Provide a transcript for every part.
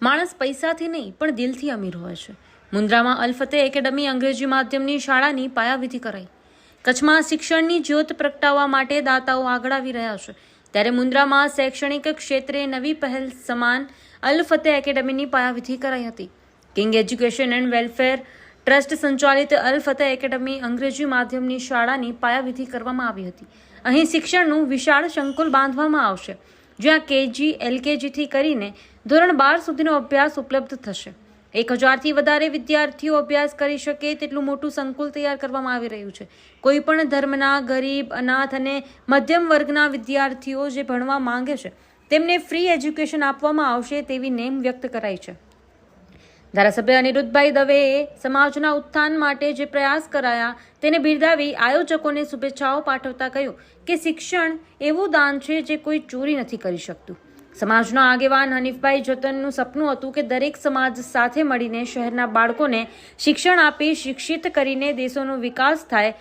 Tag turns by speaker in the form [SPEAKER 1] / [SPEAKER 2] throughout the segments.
[SPEAKER 1] માણસ પૈસાથી નહીં પણ દિલથી અમીર હોય છે। મુન્દ્રામાં અલ ફતેહ એકેડમી અંગ્રેજી માધ્યમની શાળાની પાયાવિધિ કરાઈ। કચ્છમાં શિક્ષણની જ્યોત પ્રગટાવવા માટે દાતાઓ આગળ આવી રહ્યા છે, ત્યારે મુન્દ્રામાં શૈક્ષણિક ક્ષેત્રે નવી પહેલ સમાન અલ ફતેહ એકેડમીની પાયાવિધિ કરાઈ હતી। King education and welfare trust સંચાલિત અલ ફતેહ એકેડમી અંગ્રેજી માધ્યમની શાળાની પાયાવિધિ કરવામાં આવી હતી। અહીં શિક્ષણનું વિશાળ સંકુલ બાંધવામાં આવશે, જ્યાં કેજી એલકેજીથી કરીને ધોરણ 12 સુધીનો અભ્યાસ ઉપલબ્ધ થશે। 1000થી વધારે વિદ્યાર્થીઓ અભ્યાસ કરી શકે તેટલું મોટું સંકુલ તૈયાર કરવામાં આવી રહ્યું છે। કોઈપણ ધર્મના, ગરીબ, અનાથ અને મધ્યમ વર્ગના વિદ્યાર્થીઓ જે ભણવા માંગે છે તેમને ફ્રી એજ્યુકેશન આપવામાં આવશે તેવી નેમ વ્યક્ત કરાઈ છે। ધારાસભ્ય અનિરુદ્ધભાઈ દવેએ સમાજના ઉત્થાન માટે જે પ્રયાસ કરાયા તેને બિરદાવી આયોજકોને શુભેચ્છાઓ પાઠવતા કહ્યું કે શિક્ષણ એવું દાન છે જે કોઈ ચોરી નથી કરી શકતું। સમાજના આગેવાન હનીફભાઈ જતનનું સપનું હતું કે દરેક સમાજ સાથે મળીને શહેરના બાળકોને શિક્ષણ આપી શિક્ષિત કરીને દેશોનો વિકાસ થાય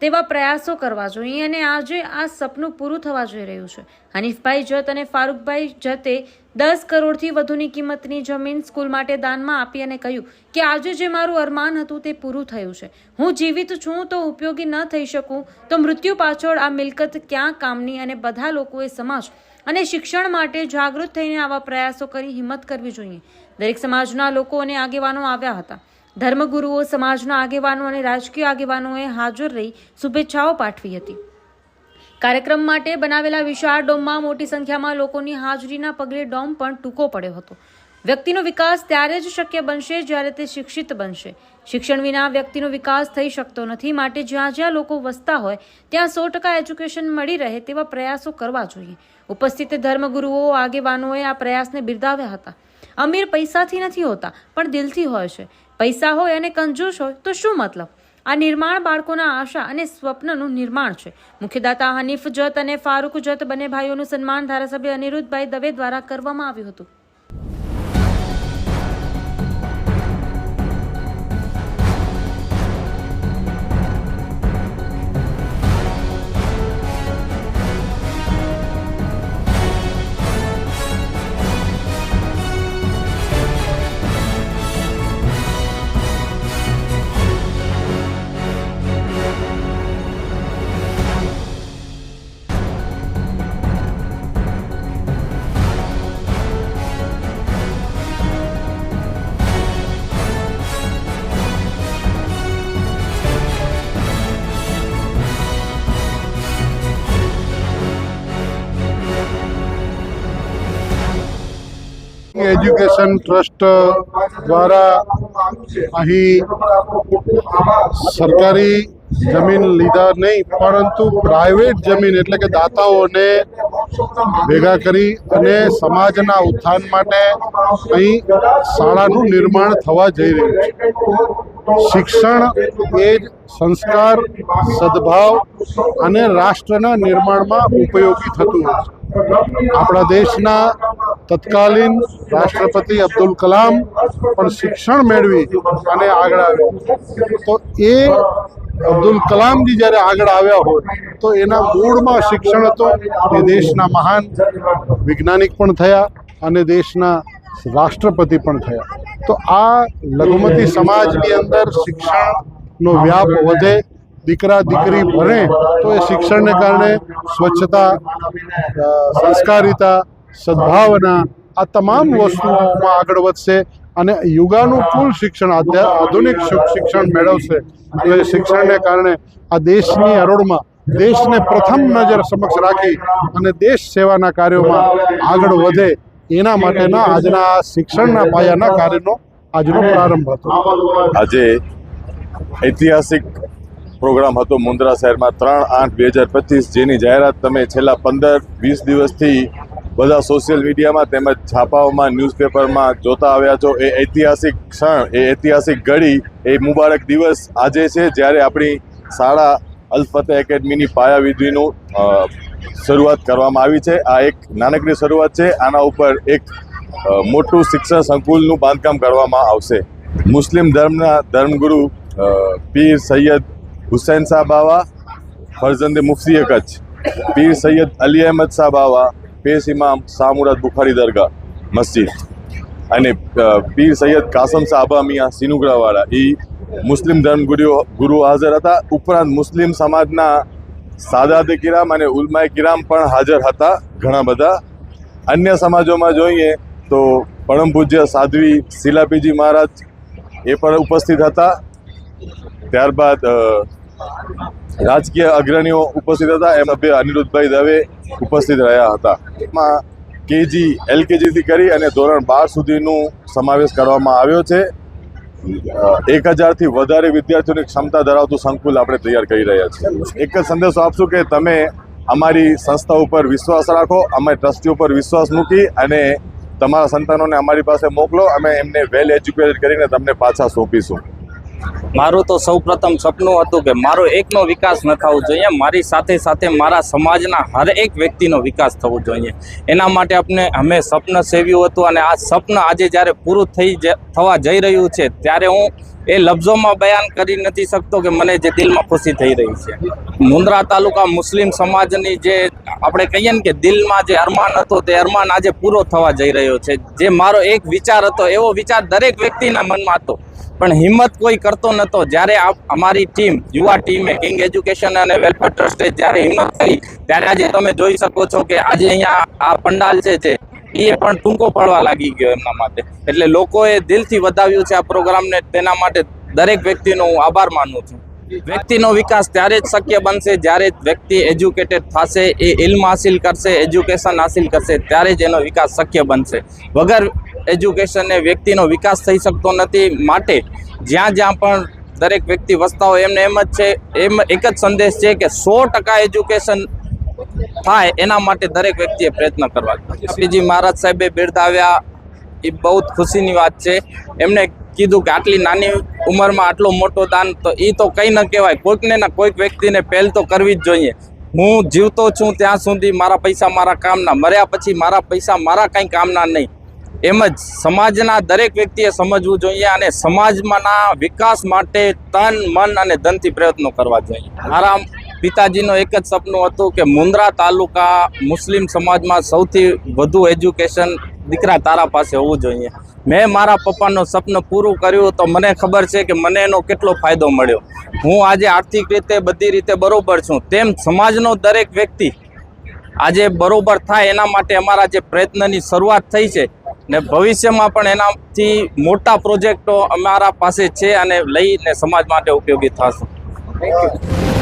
[SPEAKER 1] તેવા પ્રયાસો કરવા જોઈએ, અને આજે આ સપનું પૂરું થવા જઈ રહ્યું છે। હનીફભાઈ જત અને ફારૂકભાઈ જતે 10 કરોડથી વધુની કિંમતની જમીન સ્કૂલ માટે દાનમાં આપી અને કહ્યું કે આજે જે મારું અરમાન હતું તે પૂરું થયું છે। હું જીવિત છું તો ઉપયોગી ન થઈ શકું તો મૃત્યુ પાછળ આ મિલકત ક્યાં કામની, અને બધા લોકોએ સમાજ અને શિક્ષણ માટે જાગૃત થઈને આવા પ્રયાસો કરી હિંમત કરવી જોઈએ। દરેક સમાજના લોકો અને આગેવાનો આવ્યા હતા। ધર્મગુરુઓ, સમાજના આગેવાનો અને રાજકીય આગેવાનોએ હાજર રહી શુભેચ્છાઓ પાઠવી હતી। કાર્યક્રમ માટે બનાવેલા વિશાળ ડોમમાં મોટી સંખ્યામાં લોકોની હાજરીના પગલે ડોમ પણ ટૂંકો પડ્યો હતો। વ્યક્તિનો વિકાસ ત્યારે જ શક્ય બનશે જ્યારે તે શિક્ષિત બનશે। શિક્ષણ વિના વ્યક્તિનો વિકાસ થઈ શકતો નથી, માટે જ્યાં જ્યાં લોકો વસતા હોય ત્યાં 100% એજ્યુકેશન મળી રહે તેવા પ્રયાસો કરવા જોઈએ। ઉપસ્થિત ધર્મગુરુઓ, આગેવાનોએ આ પ્રયાસને બિરદાવ્યા હતા। અમીર પૈસાથી નથી હોતા પણ દિલથી હોય છે। પૈસા હોય અને કંજૂસ હોય તો શું મતલબ? આ નિર્માણ બાળકોના આશા અને સ્વપ્નનું નિર્માણ છે। મુખ્યદાતા હનીફ જત અને ફારૂક જત બંને ભાઈઓનું સન્માન ધારાસભ્ય અનિરુદ્ધભાઈ દવે દ્વારા કરવામાં આવ્યું હતું।
[SPEAKER 2] એજ્યુકેશન ટ્રસ્ટ દ્વારા અહીં સરકારી જમીન લીધા નહીં પરંતુ પ્રાઇવેટ જમીન એટલે કે દાતાઓને ભેગા કરી અને સમાજના ઉત્થાન માટે અહીં શાળાનું નિર્માણ થવા જઈ રહ્યું છે। શિક્ષણ એ જ સંસ્કાર, સદભાવ અને રાષ્ટ્રના નિર્માણમાં ઉપયોગી થતું હોય છે। આપણા દેશના તત્કાલીન રાષ્ટ્રપતિ અબ્દુલ કલામ પણ શિક્ષણ મેળવી અને આગળ આવ્યા, તો એ અબ્દુલ કલામજી જ્યારે આગળ આવ્યા હોય તો એના મૂળમાં શિક્ષણ હતું। એ દેશના મહાન વૈજ્ઞાનિક પણ થયા અને દેશના રાષ્ટ્રપતિ પણ થયા। તો આ લઘુમતી સમાજની અંદર શિક્ષણનો વ્યાપ વધે, દીકરા દીકરી ભણે તો એ શિક્ષણને કારણે સ્વચ્છતા, સંસ્કારિતા, સદભાવના આ તમામ વસ્તુઓમાં આગળ વધશે અને યુગાનુકૂળ શિક્ષણ, આધુનિક શિક્ષણ મેળવશે। એટલે શિક્ષણને કારણે આ દેશની હરોળમાં દેશને પ્રથમ નજર સમક્ષ રાખી અને દેશ સેવાના કાર્યોમાં આગળ વધે એના માટેના આજના શિક્ષણના પાયાના કાર્યનો આજનો પ્રારંભ હતો।
[SPEAKER 3] આજે ઐતિહાસિક પ્રોગ્રામ હતો મુન્દ્રા શહેરમાં 3/8/2025, જેની જાહેરાત તમે છેલ્લા 15-20 દિવસથી બધા સોશિયલ મીડિયામાં તેમજ છાપાઓમાં, ન્યૂઝપેપરમાં જોતા આવ્યા છો। એ ઐતિહાસિક ક્ષણ, એ ઐતિહાસિક ઘડી, એ મુબારક દિવસ આજે છે જ્યારે આપણી શાળા અલ ફતેહ એકેડમીની પાયાવિધિનું શરૂઆત કરવામાં આવી છે। આ એક નાનકડી શરૂઆત છે, આના ઉપર એક મોટું શિક્ષણ સંકુલનું બાંધકામ કરવામાં આવશે। મુસ્લિમ ધર્મના ધર્મગુરુ પીર સૈયદ હુસૈન શાહ બાવા, ફરજંદે મુફ્તી કચ્છ પીર સૈયદ અલી અહેમદ શાહ બાવા, પેશ ઇમામ શાહ મુરાદ બુખારી દરગાહ મસ્જિદ, અને પીર સૈયદ કાસમ શાહ આબા મિયા સિનુગરાવાળા એ મુસ્લિમ ધર્મગુરુઓ હાજર હતા. ઉપરાંત મુસ્લિમ સમાજના સાદાત કિરામ અને ઉલમાએ કિરામ પણ હાજર હતા. ઘણા બધા અન્ય સમાજોમાં જોઈએ તો પરમ પૂજ્ય સાધ્વી શિલાપીજી મહારાજ એ પણ ઉપસ્થિત હતા. ત્યારબાદ રાજકીય અગ્રણીઓ ઉપસ્થિત હતા. એમ સભ્ય અનિરુદ્ધભાઈ દવે ઉપસ્થિત રહ્યા હતા. એમાં કેજી LKGથી કરી અને ધોરણ 12 સુધીનું સમાવેશ કરવામાં આવ્યો છે. 1000થી વધારે વિદ્યાર્થીઓની ક્ષમતા ધરાવતું સંકુલ આપણે તૈયાર કરી રહ્યા છીએ. એક જ સંદેશો આપશું કે તમે અમારી સંસ્થા ઉપર વિશ્વાસ રાખો, અમારી ટ્રસ્ટી ઉપર વિશ્વાસ મૂકી અને તમારા સંતાનોને અમારી પાસે મોકલો. અમે એમને વેલ એજ્યુકેટેડ કરીને તમને પાછા સોંપીશું.
[SPEAKER 4] મારું તો સૌપ્રથમ સપનું હતું કે મારો એકનો વિકાસ ન થવો જોઈએ, મારી સાથે સાથે મારા સમાજના હર એક વ્યક્તિનો વિકાસ થવો જોઈએ. એના માટે અમે સપન સેવ્યું હતું અને આ સપન આજે જ્યારે પૂરું થવા જઈ રહ્યું છે ત્યારે હું એ લફ્ઝોમાં બયાન કરી નથી શકતો કે મને જે દિલમાં ખુશી થઈ રહી છે. મુન્દ્રા તાલુકા મુસ્લિમ સમાજની જે આપણે કહીએ ને કે દિલમાં જે અરમાન હતો તે અરમાન આજે પૂરો થવા જઈ રહ્યો છે. જે મારો એક વિચાર હતો એવો વિચાર દરેક વ્યક્તિના મનમાં હતો, પણ હિંમત કોઈ કરતો નહોતો. જ્યારે અમારી ટીમ યુવા ટીમે કિંગ એજ્યુકેશન અને વેલફેર ટ્રસ્ટે જ્યારે હિંમત કરી ત્યારે આજે તમે જોઈ શકો છો કે આજે અહીંયા આ પંડાલ છે એ પણ ટૂંકો પડવા લાગી ગયો એમના માટે. એટલે લોકોએ દિલથી વધાવ્યું છે આ પ્રોગ્રામને. તેના માટે દરેક વ્યક્તિનો હું આભાર માનું છું. વ્યક્તિનો વિકાસ ત્યારે જ શક્ય બનશે જ્યારે વ્યક્તિ એજ્યુકેટેડ થશે, એ ઇલ્મ હાસિલ કરશે, એજ્યુકેશન હાસિલ કરશે, ત્યારે જ એનો વિકાસ શક્ય બનશે. વગર એજ્યુકેશનને વ્યક્તિનો વિકાસ થઈ શકતો નથી. માટે જ્યાં પણ દરેક વ્યક્તિ વસતા હોય એમને એમ જ છે, એક જ સંદેશ છે કે 100% એજ્યુકેશન થાય એના માટે દરેક વ્યક્તિએ પ્રયત્ન કરવા. શ્રીજી મહારાજ સાહેબે બિરદાવ્યા એ બહુ જ ખુશીની વાત છે. એમને કીધું કે આટલી નાની ઉંમરમાં આટલો મોટો દાન તો એ તો કંઈ ન કહેવાય. કોઈકને ના કોઈક વ્યક્તિને પહેલ તો કરવી જ જોઈએ. હું જીવતો છું ત્યાં સુધી મારા પૈસા મારા કામના, મર્યા પછી મારા પૈસા મારા કંઈ કામના નહીં. એમ જ સમાજના દરેક વ્યક્તિએ સમજવું જોઈએ અને સમાજમાંના વિકાસ માટે તન મન અને ધનથી પ્રયત્નો કરવા જોઈએ. મારા પિતાજીનો એક જ સપનું હતું કે મુન્દ્રા તાલુકા મુસ્લિમ સમાજમાં સૌથી વધુ એજ્યુકેશન દીકરા તારા પાસે હોવું જોઈએ. મેં મારા પપ્પાનું સપનું પૂરું કર્યું તો મને ખબર છે કે મને એનો કેટલો ફાયદો મળ્યો. હું આજે આર્થિક રીતે બધી રીતે બરોબર છું, તેમ સમાજનો દરેક વ્યક્તિ આજે બરોબર થાય એના માટે અમારા જે પ્રયત્નની શરૂઆત થઈ છે ને ભવિષ્યમાં પણ એનાથી મોટા પ્રોજેક્ટો અમારા પાસે છે અને લઈને સમાજ માટે ઉપયોગી થશે. Thank you.